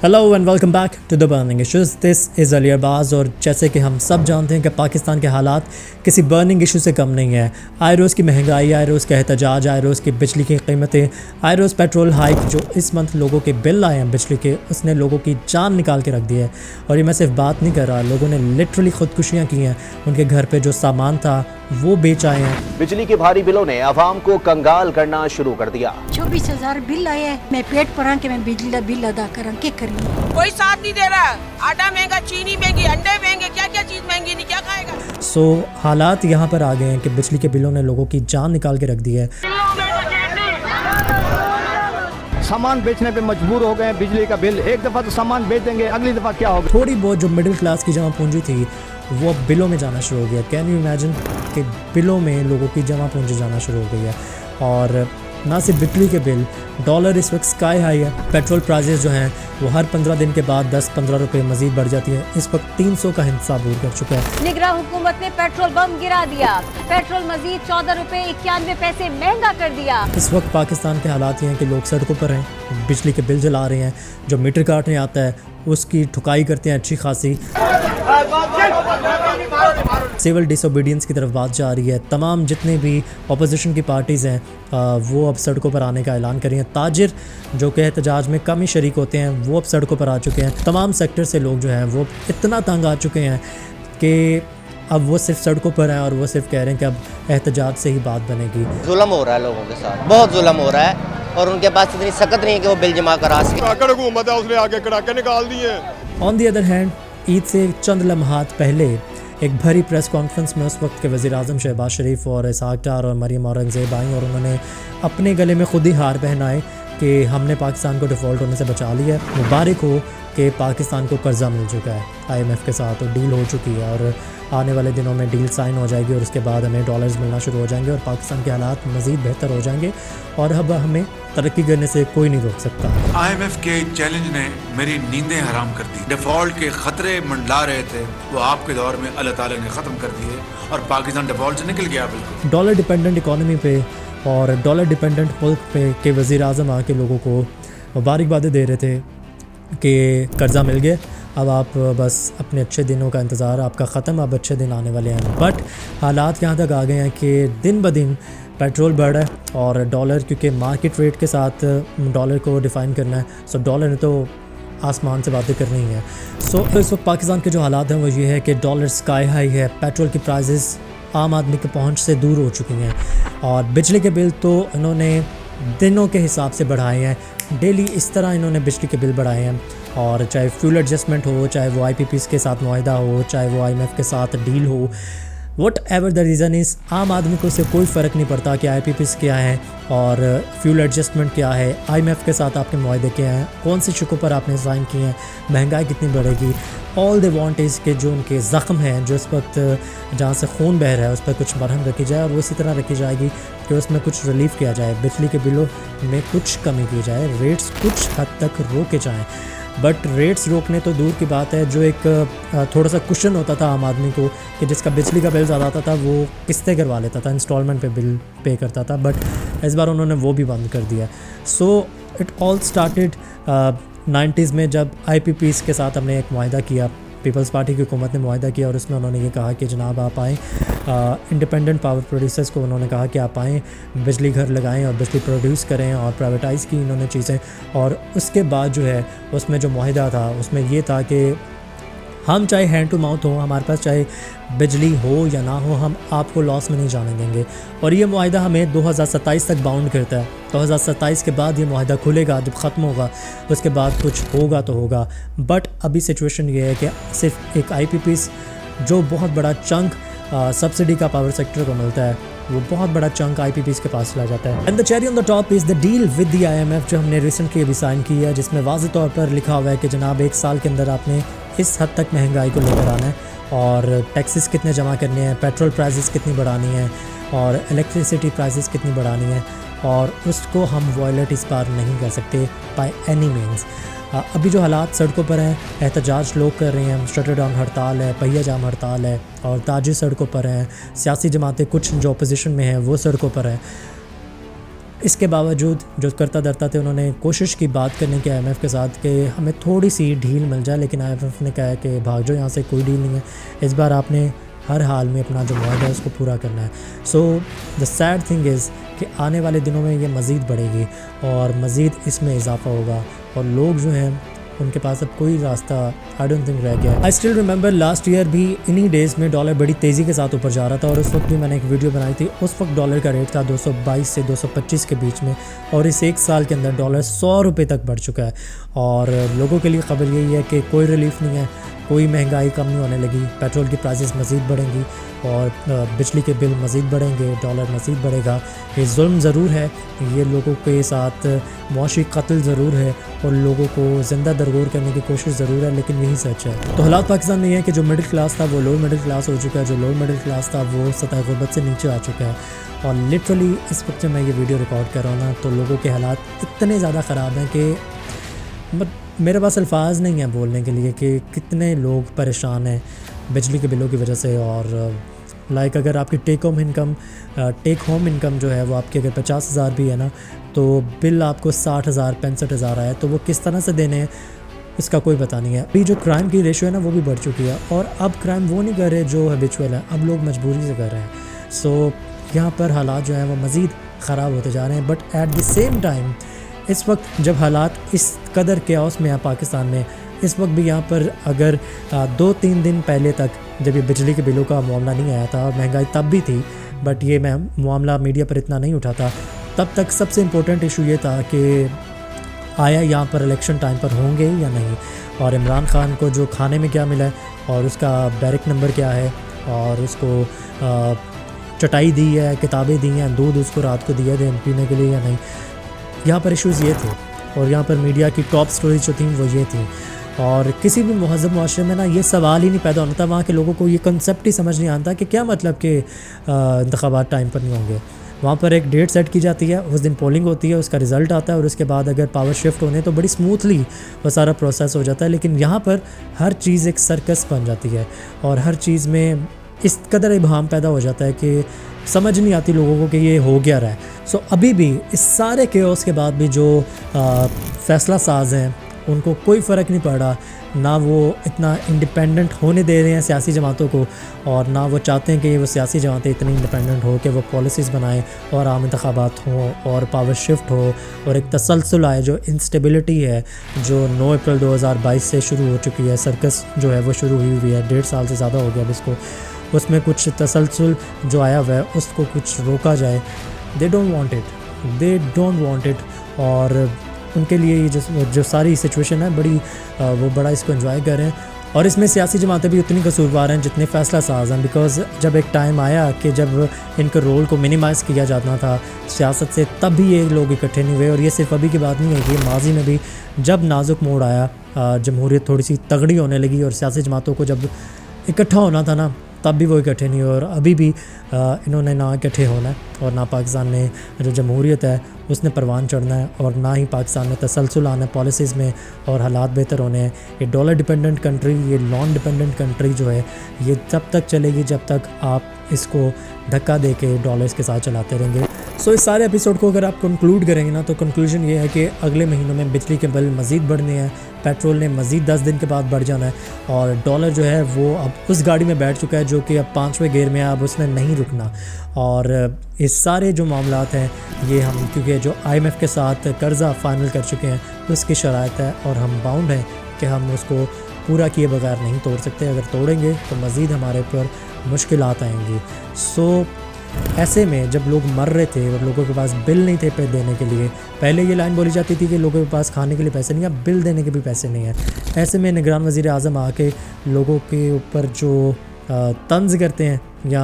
Hello and welcome back to the burning issues. This is Ali Arbaz. और जैसे कि हम सब जानते हैं कि पाकिस्तान के हालात किसी बर्निंग इशू से कम नहीं है। आए रोज़ की महंगाई, आए रोज़ का एहतजाज, आए रोज़ की बिजली की कीमतें, आए रोज़ पेट्रोल हाइक, जो इस मंथ लोगों के बिल आए हैं बिजली के, उसने लोगों की जान निकाल के रख दी है। और ये मैं सिर्फ बात नहीं कर रहा, लोगों ने लिटरली खुदकुशियाँ की हैं। उनके घर पर जो सामान था वो बेच आए हैं। बिजली के भारी बिलों ने आवाम को कंगाल करना शुरू कर दिया। 24,000 बिल आए हैं। मैं पेट पर के मैं बिजली का बिल अदा करा के करी। कोई साथ नहीं दे रहा। आटा महंगा, चीनी महंगी, अंडे महंगे, क्या क्या चीज महंगी, नहीं क्या खाएगा। सो हालात यहाँ पर आ गए हैं कि बिजली के बिलों ने लोगों की जान निकाल के रख दी है। सामान बेचने पे मजबूर हो गए। बिजली का बिल, एक दफ़ा तो सामान बेच देंगे, अगली दफ़ा क्या होगा। थोड़ी बहुत जो मिडिल क्लास की जमा पूंजी थी वो अब बिलों में जाना शुरू हो गया। कैन यू इमेजिन कि बिलों में लोगों की जमा पूंजी जाना शुरू हो गई है। और ना सिर्फ बिजली के बिल, डॉलर इस वक्त स्काई हाई है। पेट्रोल प्राइसेस जो हैं वो हर 15 दिन के बाद 10-15 रुपये मजीद बढ़ जाती है। इस वक्त 300 का हिस्सा अबूर कर चुका है। निगरां हुकूमत ने पेट्रोल बम गिरा दिया। पेट्रोल मजीद 14 रुपये 91 पैसे महंगा कर दिया। इस वक्त पाकिस्तान के हालात ये हैं कि लोग सड़कों पर हैं, बिजली के बिल जला रहे हैं। जो मीटर काटने आता है उसकी ठुकाई करते हैं अच्छी खासी। सिविल डिसोबीडियंस की तरफ बात जा रही है। तमाम जितने भी अपोजिशन की पार्टीज़ हैं वो अब सड़कों पर आने का ऐलान कर रही हैं। ताजिर जो कि एहतजाज में कम ही शरीक होते हैं वो अब सड़कों पर आ चुके हैं। तमाम सेक्टर से लोग जो हैं वो इतना तंग आ चुके हैं कि अब वो सिर्फ सड़कों पर हैं और वो सिर्फ कह रहे हैं कि अब एहतजाज से ही बात बनेगी। जुल्म हो रहा है लोगों के साथ, बहुत जुल्म हो रहा है और उनके पास इतनी सख्त नहीं है कि वो बिल जमा करा सके। हुकूमत है उसने आगे कड़ाके निकाल दिए। On the other hand, Eid से चंद लम्हात पहले एक भरी प्रेस कॉन्फ्रेंस में उस वक्त के वज़ीर-ए-आज़म शहबाज शरीफ और इसहाक डार और मरियम औरंगज़ेब आई और उन्होंने अपने गले में खुद ही हार पहनाए कि हमने पाकिस्तान को डिफ़ॉल्ट होने से बचा लिया। मुबारक हो कि पाकिस्तान को कर्जा मिल चुका है IMF के साथ, और डील हो चुकी है और आने वाले दिनों में डील साइन हो जाएगी और उसके बाद हमें डॉलर्स मिलना शुरू हो जाएंगे और पाकिस्तान के हालात मज़ीद बेहतर हो जाएंगे और अब हमें तरक्की करने से कोई नहीं रोक सकता। IMF के चैलेंज ने मेरी नींदें हराम कर दी। डिफ़ॉल्ट के ख़तरे मंडला रहे थे, वो आपके दौर में अल्लाह ताला ने ख़त्म कर दिए और पाकिस्तान डिफ़ॉल्ट से निकल गया बिल्कुल। डॉलर डिपेंडेंट इकॉनमी पे और डॉलर डिपेंडेंट मुल्क पे के वज़ीर-ए-आज़म आके लोगों को मुबारकबादें दे रहे थे कि कर्जा मिल गया, अब आप बस अपने अच्छे दिनों का इंतज़ार, आपका ख़त्म, अब अच्छे दिन आने वाले हैं। बट हालात यहाँ तक आ गए हैं कि दिन ब दिन पेट्रोल बढ़ रहा है और डॉलर, क्योंकि मार्केट रेट के साथ डॉलर को डिफ़ाइन करना है, सो डॉलर ने तो आसमान से बातें करनी है। सो इस वक्त पाकिस्तान के जो हालात हैं वो ये है कि डॉलर स्काई हाई है, पेट्रोल की प्राइसेस आम आदमी के पहुंच से दूर हो चुकी हैं और बिजली के बिल तो इन्होंने दिनों के हिसाब से बढ़ाए हैं। डेली इस तरह इन्होंने बिजली के बिल बढ़ाए हैं और चाहे फ्यूल एडजस्टमेंट हो, चाहे वो IPPs के साथ मुआहदा हो, चाहे वो IMF के साथ डील हो, what ever the reason is, आम आदमी को उससे कोई फ़र्क नहीं पड़ता कि IPPs क्या है और फ्यूल एडजस्टमेंट क्या है, IMF के साथ आपके मुआहदे क्या हैं, कौन सी शिकों पर आपने साइन किए हैं, महंगाई कितनी बढ़ेगी। ऑल दे वांट इज़ कि जो उनके ज़ख्म हैं, जो इस वक्त जहाँ से खून बह रहा है उस पर कुछ मरहम रखी जाए और वो इसी तरह रखी जाएगी कि उसमें कुछ रिलीफ़ किया जाए, बिजली के बिलों में कुछ कमी की जाए, रेट्स कुछ हद तक रोके जाएँ। बट रेट्स रोकने तो दूर की बात है, जो एक थोड़ा सा कुशन होता था आम आदमी को कि जिसका बिजली का बिल ज़्यादा आता था वो किस्तें करवा लेता था, इंस्टॉलमेंट पे बिल पे करता था, बट इस बार उन्होंने वो भी बंद कर दिया। So it all started 90s में जब IPPs के साथ हमने एक मुआहदा किया, पीपल्स पार्टी की हुकूमत ने मुआहदा किया और उसमें उन्होंने ये कहा कि जनाब आप आएँ, इंडिपेंडेंट पावर प्रोड्यूसर्स को उन्होंने कहा कि आप आएँ, बिजली घर लगाएं और बिजली प्रोड्यूस करें और प्राइवेटाइज़ की इन्होंने चीज़ें। और उसके बाद जो है उसमें जो मुआहदा था उसमें ये था कि हम चाहे हैंड टू माउथ हो, हमारे पास चाहे बिजली हो या ना हो, हम आपको लॉस में नहीं जाने देंगे। और ये मुआहदा हमें 2027 तक बाउंड करता है। 2027 के बाद ये मुआहदा खुलेगा, जब ख़त्म होगा उसके बाद कुछ होगा तो होगा। बट अभी सिचुएशन ये है कि सिर्फ एक IPPs जो बहुत बड़ा चंक सब्सिडी का पावर सेक्टर को मिलता है, वो बहुत बड़ा चंक IPPs के पास चला जाता है। And the cherry on the top is the deal with the IMF जो हमने रिसेंटली अभी साइन की है, जिसमें वाज़ेह तौर पर लिखा हुआ है कि जनाब 1 साल के अंदर आपने इस हद तक महंगाई को लेकर आना है और टैक्सेस कितने जमा करने हैं, पेट्रोल प्राइसेस कितनी बढ़ानी है और इलेक्ट्रिसिटी प्राइसेस कितनी बढ़ानी है, और उसको हम वॉयलेट इस बार नहीं कर सकते बाय एनी मीन्स। अभी जो हालात सड़कों पर हैं, एहतजाज लोग कर रहे हैं, शटर डाउन हड़ताल है, पहिया जाम हड़ताल है और ताजिर सड़कों पर हैं, सियासी जमातें कुछ जो अपोजिशन में हैं वो सड़कों पर हैं। इसके बावजूद जो करता धरता थे उन्होंने कोशिश की बात करने की IMF के साथ कि हमें थोड़ी सी ढील मिल जाए, लेकिन IMF ने कहा कि भाग जाओ यहाँ से, कोई डील नहीं है, इस बार आपने हर हाल में अपना जो मुआहदा है उसको पूरा करना है। So the sad thing is कि आने वाले दिनों में ये मज़ीद बढ़ेगी और मज़ीद इसमें इजाफा होगा और लोग जो हैं उनके पास अब कोई रास्ता आई डोंट थिंक रह गया। I still remember last year भी इन्हीं डेज़ में डॉलर बड़ी तेज़ी के साथ ऊपर जा रहा था और उस वक्त भी मैंने एक वीडियो बनाई थी। उस वक्त डॉलर का रेट था 222 से 225 के बीच में और इस एक साल के अंदर डॉलर 100 रुपये तक बढ़ चुका है। और लोगों के लिए ख़बर यही है कि कोई रिलीफ नहीं है, कोई महंगाई कम नहीं होने लगी, पेट्रोल की प्राइसेस मज़ीद बढ़ेंगी और बिजली के बिल मज़ीद बढ़ेंगे, डॉलर मज़ीद बढ़ेगा। ये जुल्म ज़रूर है, ये लोगों के साथ मुआशी कत्ल ज़रूर है और लोगों को ज़िंदा दरगोर करने की कोशिश ज़रूर है, लेकिन यही सच है। तो हालात पाकिस्तान में ये है कि जो मिडिल क्लास था वो लोअर मिडिल क्लास हो चुका है, जो लोअर मिडिल क्लास था वो सतह गुर्बत से नीचे आ चुका है। और लिटरली इस वक्त जब मैं ये वीडियो रिकॉर्ड कर रहा हूँ ना, तो लोगों के हालात इतने ज़्यादा ख़राब हैं कि मेरे पास अल्फाज नहीं है बोलने के लिए कि कितने लोग परेशान हैं बिजली के बिलों की वजह से। और लाइक अगर आपकी टेक होम इनकम जो है वो आपकी अगर 50,000 भी है ना, तो बिल आपको 60,000 65,000 आया, तो वो किस तरह से देने हैं इसका कोई पता नहीं है। अभी जो क्राइम की रेशियो है ना वो भी बढ़ चुकी है और अब क्राइम वो नहीं कर रहे जो हैबिचुअल है, अब लोग मजबूरी से कर रहे हैं। सो यहाँ पर हालात जो हैं वो मज़ीद ख़राब होते जा रहे हैं। But at the same time इस वक्त जब हालात इस कदर केओस में है पाकिस्तान में, इस वक्त भी यहाँ पर अगर 2-3 दिन पहले तक जब ये बिजली के बिलों का मामला नहीं आया था, महंगाई तब भी थी बट ये मामला मीडिया पर इतना नहीं उठा था, तब तक सबसे इम्पोर्टेंट इशू ये था कि आया यहाँ पर इलेक्शन टाइम पर होंगे या नहीं, और इमरान खान को जो खाने में क्या मिला है और उसका बैरिक नंबर क्या है और उसको चटाई दी है, किताबें दी हैं, दूध उसको रात को दिया गया पीने के लिए या नहीं। यहाँ पर इश्यूज़ ये थे और यहाँ पर मीडिया की टॉप स्टोरीज जो थी वो ये थी। और किसी भी महज़ब मुआशरे में ना ये सवाल ही नहीं पैदा होता, वहाँ के लोगों को ये कंसेप्ट ही समझ नहीं आता कि क्या मतलब कि इंतखाबात टाइम पर नहीं होंगे। वहाँ पर एक डेट सेट की जाती है, उस दिन पोलिंग होती है, उसका रिज़ल्ट आता है और उसके बाद अगर पावर शिफ्ट होने तो बड़ी स्मूथली वो सारा प्रोसेस हो जाता है। लेकिन यहाँ पर हर चीज़ एक सर्कस बन जाती है और हर चीज़ में इस कदर इबहम पैदा हो जाता है कि समझ नहीं आती लोगों को कि ये हो क्या रहा है। सो अभी भी इस सारे केओस के बाद भी जो फ़ैसला साज हैं उनको कोई फ़र्क नहीं पड़ रहा, ना वो इतना इंडिपेंडेंट होने दे रहे हैं सियासी जमातों को और ना वो चाहते हैं कि वो सियासी जमातें इतनी इंडिपेंडेंट हो कि वो पॉलिसीज़ बनाएं और आम इंतखाबात हों और पावर शिफ्ट हो और एक तसलसल आए। जो इंस्टेबिलिटी है जो 9 अप्रैल 2022 से शुरू हो चुकी है, सर्कस जो है वो शुरू हुई है, 1.5 साल से ज़्यादा हो गया अब इसको, उसमें कुछ तसलसल जो आया हुआ है उसको कुछ रोका जाए। दे डोंट वांट इट और उनके लिए ये जो सारी सिचुएशन है बड़ी वो बड़ा इसको एंजॉय कर रहे हैं। और इसमें सियासी जमातें भी उतनी कसूरवार हैं जितने फ़ैसला साज हैं, बिकॉज़ जब एक टाइम आया कि जब इनके रोल को मिनिमाइज़ किया जाना था सियासत से, तब भी ये लोग इकट्ठे नहीं हुए। और ये सिर्फ अभी की बात नहीं है कि माजी में भी जब नाजुक मोड़ आया, जमहूरियत थोड़ी सी तगड़ी होने लगी और सियासी जमातों को जब इकट्ठा होना था ना, तब भी वो इकट्ठे नहीं हुए और अभी भी इन्होंने ना इकट्ठे होना है और ना पाकिस्तान में जो जमहूरियत है उसने परवान चढ़ना है और ना ही पाकिस्तान में तसलसल आना है पॉलिसीज़ में और हालात बेहतर होने हैं। ये डॉलर डिपेंडेंट कंट्री, ये नॉन डिपेंडेंट कंट्री जो है ये तब तक चलेगी जब तक आप इसको धक्का दे के डॉलर्स के साथ चलाते रहेंगे। सो इस सारे एपिसोड को अगर आप कंक्लूड करेंगे ना, तो कंक्लूजन ये है कि अगले महीनों में बिजली के बिल मज़ीद बढ़ने हैं, पेट्रोल ने मज़ीद 10 दिन के बाद बढ़ जाना है और डॉलर जो है वो अब उस गाड़ी में बैठ चुका है जो कि अब 5वें गियर में है, अब उसने नहीं रुकना। और इस सारे जो मामलात हैं ये हम क्योंकि जो IMF के साथ कर्ज़ा फाइनल कर चुके हैं उसकी शराइत है और हम बाउंड हैं कि हम उसको पूरा किए बगैर नहीं तोड़ सकते। अगर तोड़ेंगे तो मज़ीद हमारे पर मुश्किलात आएंगी। सो ऐसे में जब लोग मर रहे थे और लोगों के पास बिल नहीं थे पे देने के लिए, पहले ये लाइन बोली जाती थी कि लोगों के पास खाने के लिए पैसे नहीं है, अब बिल देने के भी पैसे नहीं है। ऐसे में निगरान वज़ीर आज़म आके लोगों के ऊपर जो तंज करते हैं या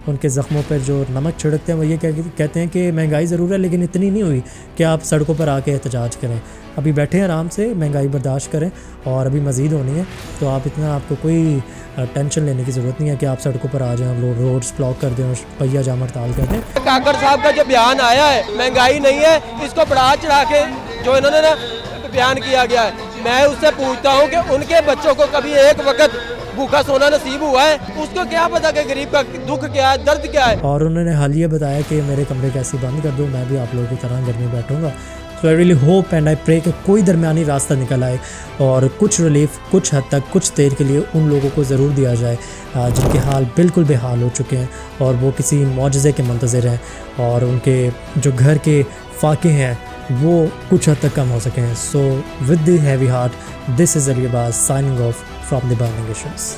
उनके ज़ख्मों पर जो नमक छिड़कते हैं वो ये कहते हैं कि महंगाई ज़रूर है लेकिन इतनी नहीं हुई कि आप सड़कों पर आके एहतजाज करें। अभी बैठे हैं आराम से, महंगाई बर्दाश्त करें और अभी मज़ीद होनी है, तो आप इतना आपको कोई टेंशन लेने की ज़रूरत नहीं है कि आप सड़कों पर आ जाएं, लोग रोड्स ब्लॉक कर दें और पहिया जाम हड़ताल कर दें। काकड़ साहब का जो बयान आया है महंगाई नहीं है, इसको बढ़ा चढ़ा के जो इन्होंने ना बयान किया गया है, मैं उससे पूछता हूँ कि उनके बच्चों को कभी एक वक्त भूखा सोना नसीब हुआ है? उसको क्या पता कि गरीब का दुख क्या है, दर्द क्या है। और उन्होंने हाल ही बताया कि मेरे कमरे कैसे बंद कर दो, मैं भी आप लोगों की तरह घर में बैठूंगा। So I really hope and I pray कि कोई दरमियानी रास्ता निकल आए और कुछ रिलीफ कुछ हद तक कुछ देर के लिए उन लोगों को ज़रूर दिया जाए जिनके हाल बिल्कुल बेहाल हो चुके हैं और वो किसी मौजज़े के मुंतज़िर हैं और उनके जो घर के फाके हैं वो कुछ हद तक कम हो सके हैं। So with the heavy heart, this is Ali Abbas signing off from the burning issues.